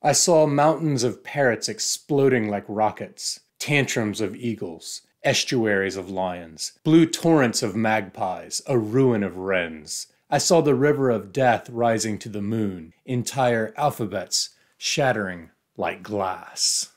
I saw mountains of parrots exploding like rockets, tantrums of eagles, estuaries of lions, blue torrents of magpies, a ruin of wrens. I saw the river of death rising to the moon, entire alphabets shattering like glass.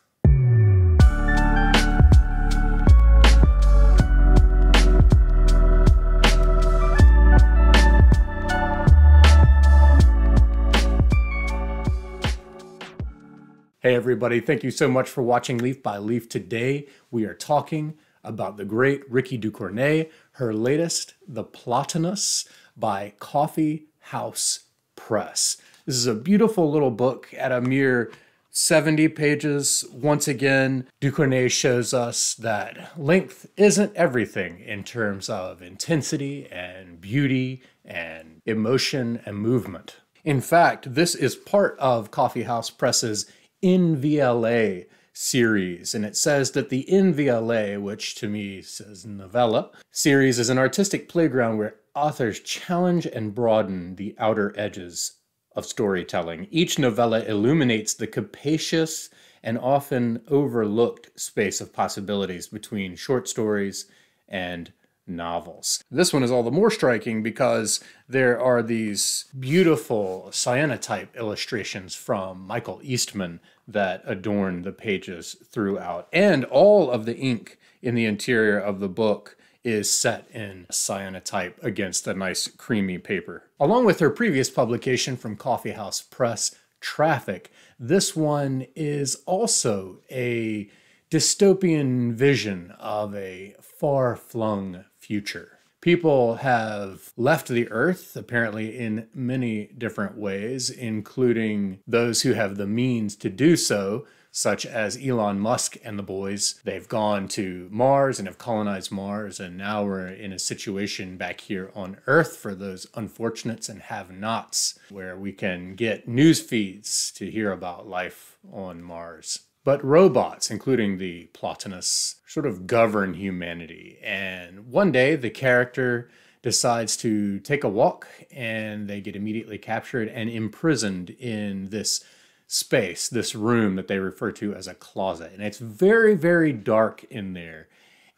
Hey everybody, thank you so much for watching Leaf by Leaf. Today we are talking about the great Rikki Ducornet, her latest, The Plotinus, by Coffee House Press. This is a beautiful little book at a mere 70 pages. Once again, Ducornet shows us that length isn't everything in terms of intensity and beauty and emotion and movement. In fact, this is part of Coffee House Press's NVLA series, and it says that the NVLA, which to me says novella, series is an artistic playground where authors challenge and broaden the outer edges of storytelling. Each novella illuminates the capacious and often overlooked space of possibilities between short stories and novels. This one is all the more striking because there are these beautiful cyanotype illustrations from Michael Eastman that adorn the pages throughout. And all of the ink in the interior of the book is set in cyanotype against a nice creamy paper. Along with her previous publication from Coffee House Press, Traffic, this one is also a dystopian vision of a far-flung future. People have left the earth, apparently in many different ways, including those who have the means to do so, such as Elon Musk and the boys. They've gone to Mars and have colonized Mars, and now we're in a situation back here on Earth for those unfortunates and have-nots, where we can get news feeds to hear about life on Mars. But robots, including the Plotinus, sort of govern humanity. And one day the character decides to take a walk and they get immediately captured and imprisoned in this space, this room that they refer to as a closet. And it's very, very dark in there.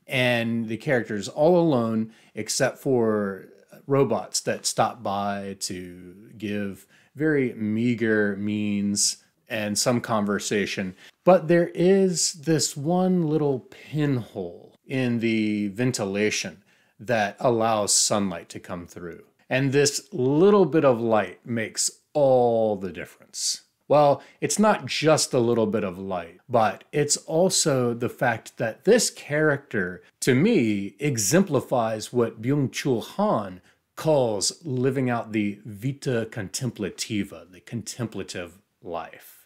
And the character is all alone except for robots that stop by to give very meager means and some conversation. But there is this one little pinhole in the ventilation that allows sunlight to come through. And this little bit of light makes all the difference. Well, it's not just a little bit of light, but it's also the fact that this character, to me, exemplifies what Byung-Chul Han calls living out the vita contemplativa, the contemplative life.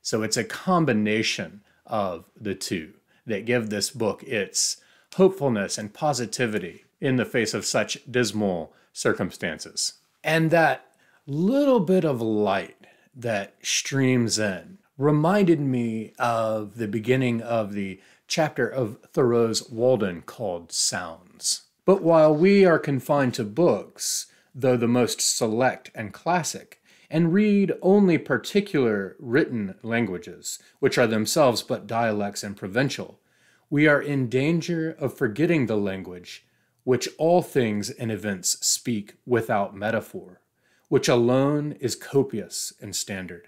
So it's a combination of the two that give this book its hopefulness and positivity in the face of such dismal circumstances. And that little bit of light that streams in reminded me of the beginning of the chapter of Thoreau's Walden called Sounds. But while we are confined to books, though the most select and classic, and read only particular written languages, which are themselves but dialects and provincial, we are in danger of forgetting the language which all things and events speak without metaphor, which alone is copious and standard.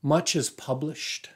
Much is published,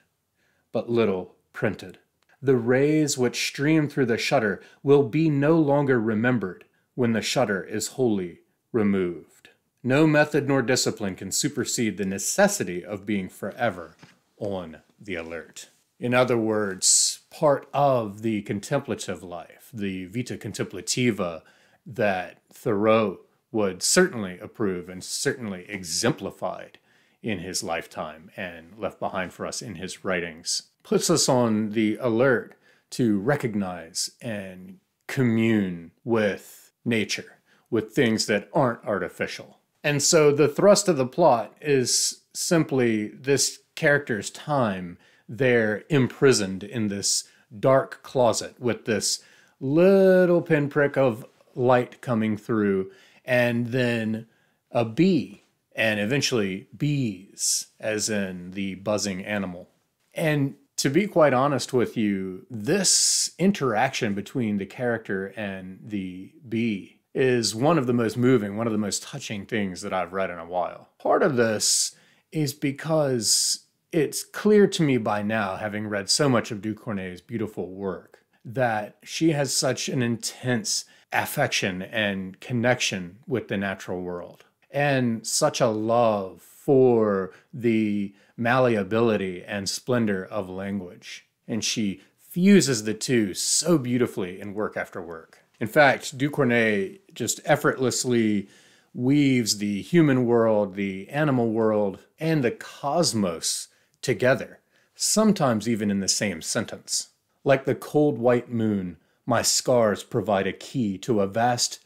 but little printed. The rays which stream through the shutter will be no longer remembered when the shutter is wholly removed. No method nor discipline can supersede the necessity of being forever on the alert. In other words, part of the contemplative life, the vita contemplativa that Thoreau would certainly approve and certainly exemplified in his lifetime and left behind for us in his writings, puts us on the alert to recognize and commune with nature, with things that aren't artificial. And so the thrust of the plot is simply this character's time there imprisoned in this dark closet with this little pinprick of light coming through, and then a bee and eventually bees, as in the buzzing animal. And to be quite honest with you, this interaction between the character and the bee is one of the most moving, one of the most touching things that I've read in a while. Part of this is because it's clear to me by now, having read so much of Ducornet's beautiful work, that she has such an intense affection and connection with the natural world, and such a love for the malleability and splendor of language. And she fuses the two so beautifully in work after work. In fact, Ducornet just effortlessly weaves the human world, the animal world, and the cosmos together, sometimes even in the same sentence. Like the cold white moon, my scars provide a key to a vast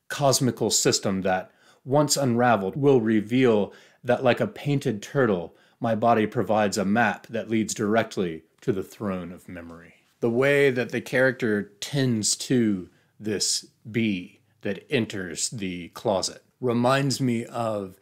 cosmical system that, once unraveled, will reveal that like a painted turtle, my body provides a map that leads directly to the throne of memory. The way that the character tends to this bee that enters the closet reminds me of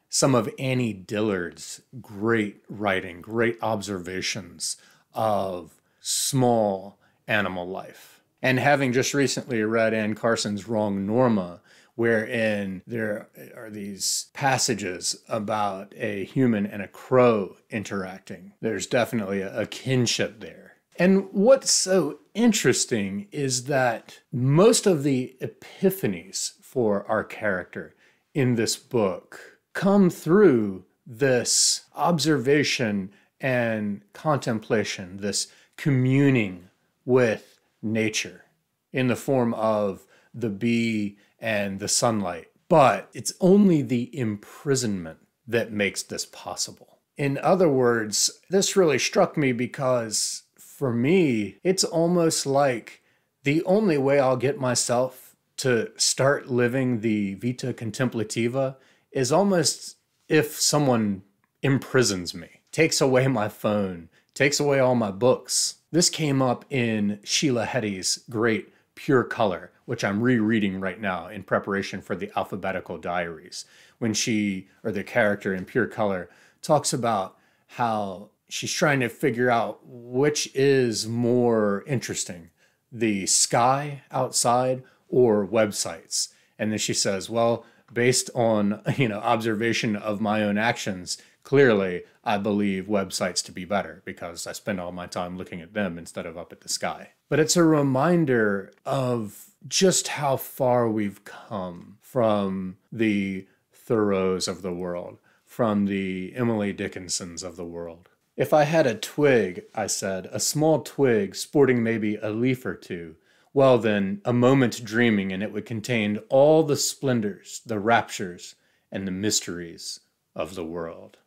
some of Annie Dillard's great writing, great observations of small animal life. And having just recently read Anne Carson's Wrong Norma, wherein there are these passages about a human and a crow interacting, there's definitely a kinship there. And what's so interesting is that most of the epiphanies for our character in this book come through this observation and contemplation, this communing with nature in the form of the bee and the sunlight. But it's only the imprisonment that makes this possible. In other words, this really struck me because for me, it's almost like the only way I'll get myself to start living the vita contemplativa is almost if someone imprisons me, takes away my phone, takes away all my books. This came up in Sheila Heti's great Pure Color, which I'm rereading right now in preparation for the Alphabetical Diaries, when she, or the character in Pure Color, talks about how she's trying to figure out which is more interesting, the sky outside or websites. And then she says, well, based on, observation of my own actions, clearly I believe websites to be better because I spend all my time looking at them instead of up at the sky. But it's a reminder of just how far we've come from the Thoreaus of the world, from the Emily Dickinsons of the world. If I had a twig, I said, a small twig sporting maybe a leaf or two, well then, a moment dreaming, and it would contain all the splendors, the raptures, and the mysteries of the world.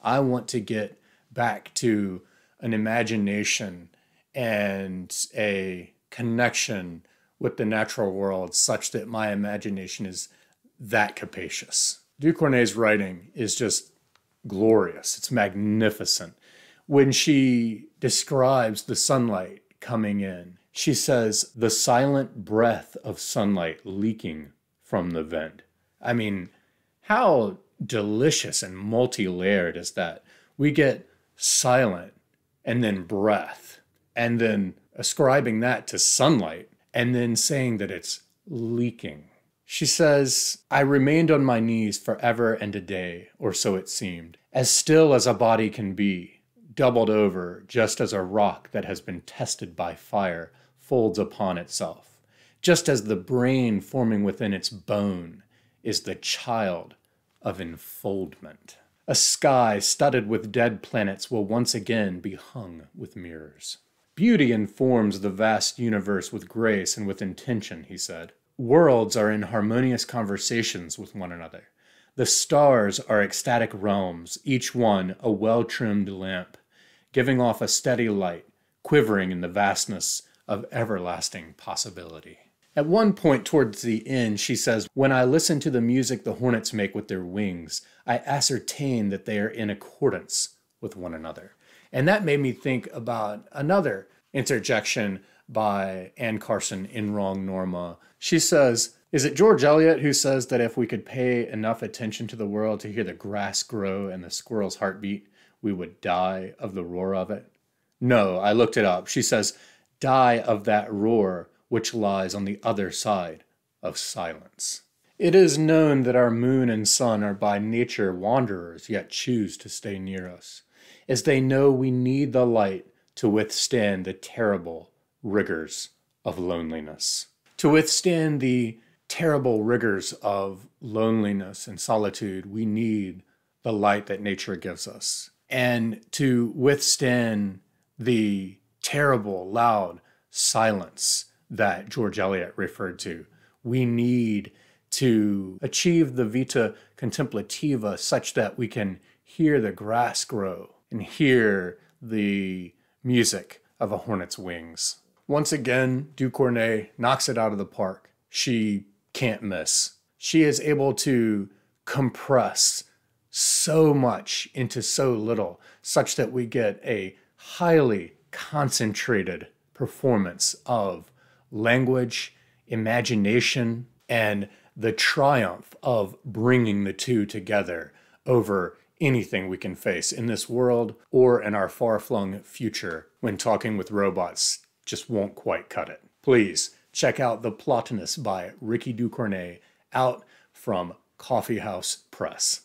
I want to get back to an imagination and a connection with the natural world such that my imagination is that capacious. Ducornet's writing is just glorious. It's magnificent. When she describes the sunlight coming in, she says, the silent breath of sunlight leaking from the vent. I mean, how delicious and multi-layered is that? We get silent and then breath, and then ascribing that to sunlight, and then saying that it's leaking. She says, I remained on my knees forever and a day, or so it seemed, as still as a body can be, doubled over just as a rock that has been tested by fire folds upon itself, just as the brain forming within its bone is the child of enfoldment. A sky studded with dead planets will once again be hung with mirrors. Beauty informs the vast universe with grace and with intention, he said. Worlds are in harmonious conversations with one another. The stars are ecstatic realms, each one a well-trimmed lamp, giving off a steady light, quivering in the vastness of everlasting possibility. At one point towards the end, she says, when I listen to the music the hornets make with their wings, I ascertain that they are in accordance with one another. And that made me think about another interjection by Anne Carson in Wrong Norma. She says, Is it George Eliot who says that if we could pay enough attention to the world to hear the grass grow and the squirrel's heartbeat, we would die of the roar of it? No, I looked it up. She says, die of that roar which lies on the other side of silence. It is known that our moon and sun are by nature wanderers, yet choose to stay near us, as they know we need the light to withstand the terrible rigors of loneliness. To withstand the terrible rigors of loneliness and solitude, we need the light that nature gives us. And to withstand the terrible, loud silence that George Eliot referred to, we need to achieve the vita contemplativa such that we can hear the grass grow and hear the music of a hornet's wings. Once again, Ducornet knocks it out of the park. She can't miss. She is able to compress so much into so little, such that we get a highly concentrated performance of language, imagination, and the triumph of bringing the two together over anything we can face in this world or in our far-flung future when talking with robots just won't quite cut it. Please check out The Plotinus by Rikki Ducornet, out from Coffee House Press.